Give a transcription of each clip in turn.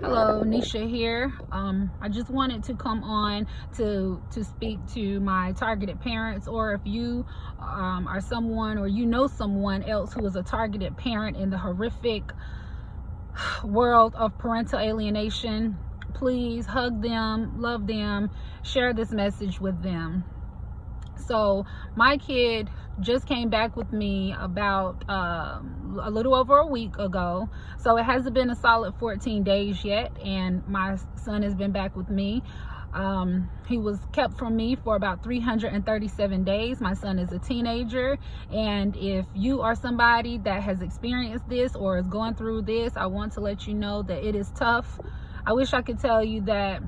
Hello, Nisha here. I just wanted to come on to speak to my targeted parents, or if you are someone or you know someone else who is a targeted parent in the horrific world of parental alienation, please hug them, love them, share this message with them. So my kid just came back with me about a little over a week ago, so it hasn't been a solid 14 days yet, and my son has been back with me. He was kept from me for about 337 days. My son is a teenager, and if you are somebody that has experienced this or is going through this, I want to let you know that it is tough. I wish I could tell you that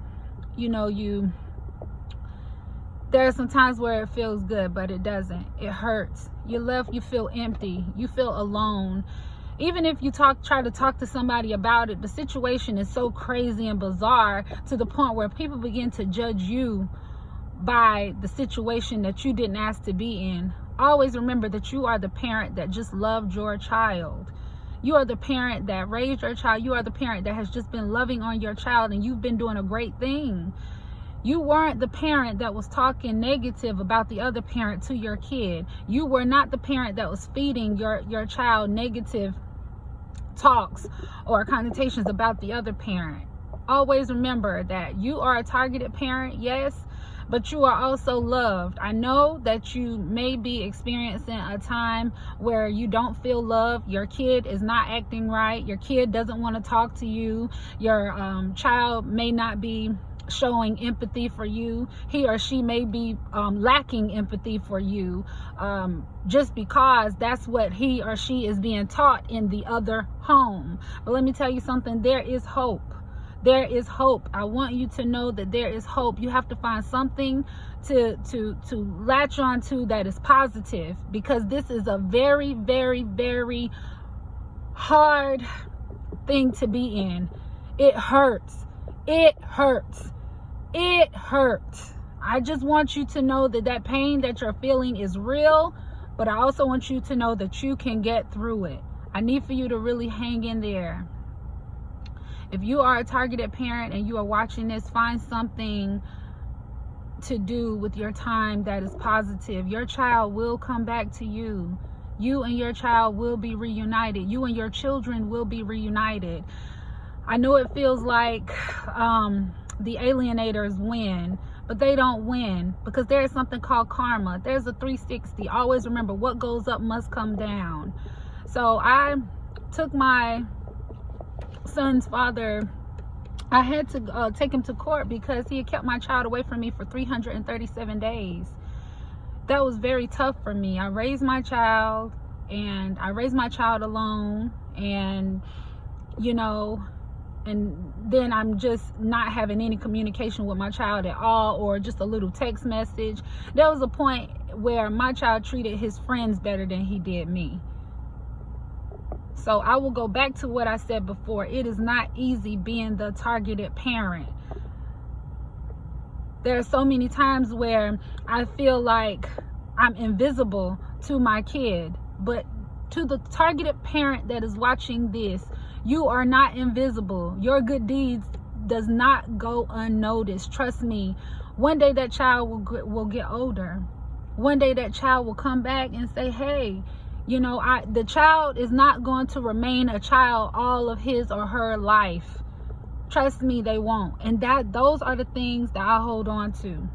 there are some times where it feels good, but it doesn't. It hurts. You're left, you feel empty. You feel alone. Even if you try to talk to somebody about it, the situation is so crazy and bizarre to the point where people begin to judge you by the situation that you didn't ask to be in. Always remember that you are the parent that just loved your child. You are the parent that raised your child. You are the parent that has just been loving on your child, and you've been doing a great thing. You weren't the parent that was talking negative about the other parent to your kid. You were not the parent that was feeding your child negative talks or connotations about the other parent. Always remember that you are a targeted parent, yes, but you are also loved. I know that you may be experiencing a time where you don't feel loved. Your kid is not acting right. Your kid doesn't want to talk to you. Your child may not be showing empathy for you. He or she may be lacking empathy for you, just because that's what he or she is being taught in the other home. But let me tell you something, there is hope. There is hope. I want you to know that there is hope. You have to find something to latch on to that is positive, because this is a very, very, very hard thing to be in. It hurts. It hurts. It hurts. I just want you to know that that pain that you're feeling is real, but I also want you to know that you can get through it. I need for you to really hang in there. If you are a targeted parent and you are watching this, find something to do with your time that is positive. Your child will come back to you. You and your child will be reunited. You and your children will be reunited. I know it feels like the alienators win, but they don't win, because there is something called karma. There's a 360. Always remember, what goes up must come down. So I took my son's father, I had to take him to court because he had kept my child away from me for 337 days. That was very tough for me. I raised my child, and I raised my child alone, and and then I'm just not having any communication with my child at all, or just a little text message. There was a point where my child treated his friends better than he did me. So I will go back to what I said before. It is not easy being the targeted parent. There are so many times where I feel like I'm invisible to my kid, but to the targeted parent that is watching this, you are not invisible. Your good deeds does not go unnoticed. Trust me, one day that child will get older. One day that child will come back and say, hey, the child is not going to remain a child all of his or her life. Trust me, they won't. And those are the things that I hold on to.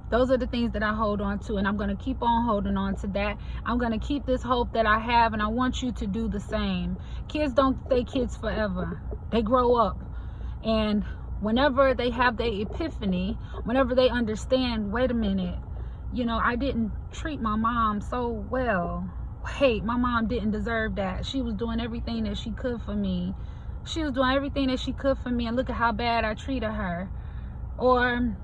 Those are the things that I hold on to, and I'm going to keep on holding on to that. I'm going to keep this hope that I have, and I want you to do the same. Kids don't stay kids forever. They grow up. And whenever they have their epiphany, whenever they understand, wait a minute, I didn't treat my mom so well. Hey, my mom didn't deserve that. She was doing everything that she could for me. She was doing everything that she could for me, and look at how bad I treated her. Or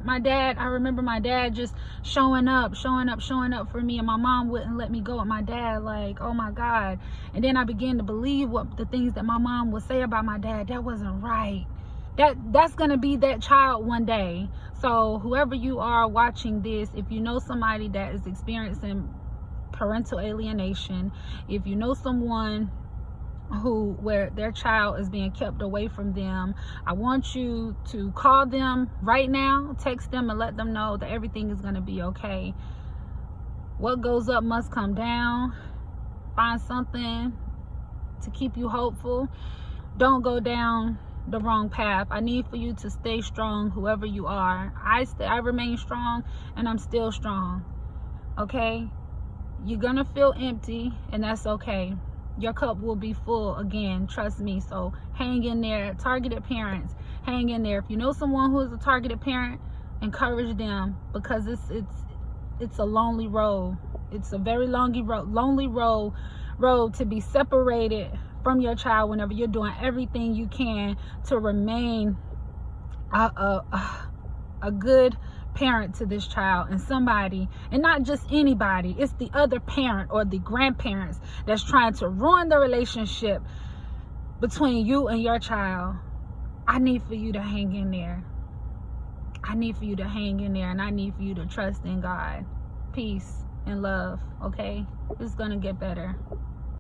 my dad, I remember my dad just showing up for me, and my mom wouldn't let me go with my dad. Like, oh my God. And then I began to believe what the things that my mom would say about my dad. That wasn't right. That's gonna be that child one day. So whoever you are watching this, if you know somebody that is experiencing parental alienation, if you know someone where their child is being kept away from them, I want you to call them right now, text them and let them know that everything is going to be okay. What goes up must come down. Find something to keep you hopeful. Don't go down the wrong path. I need for you to stay strong, whoever you are. I remain strong, and I'm still strong. Okay? You're gonna feel empty, and that's okay. Your cup will be full again, trust me. So hang in there. Targeted parents, hang in there. If you know someone who is a targeted parent, encourage them, because it's a lonely road. It's a very lonely road to be separated from your child whenever you're doing everything you can to remain a good parent to this child, and somebody, and not just anybody, it's the other parent or the grandparents that's trying to ruin the relationship between you and your child. I need for you to hang in there. I need for you to hang in there, and I need for you to trust in God. Peace and love, okay? It's gonna get better.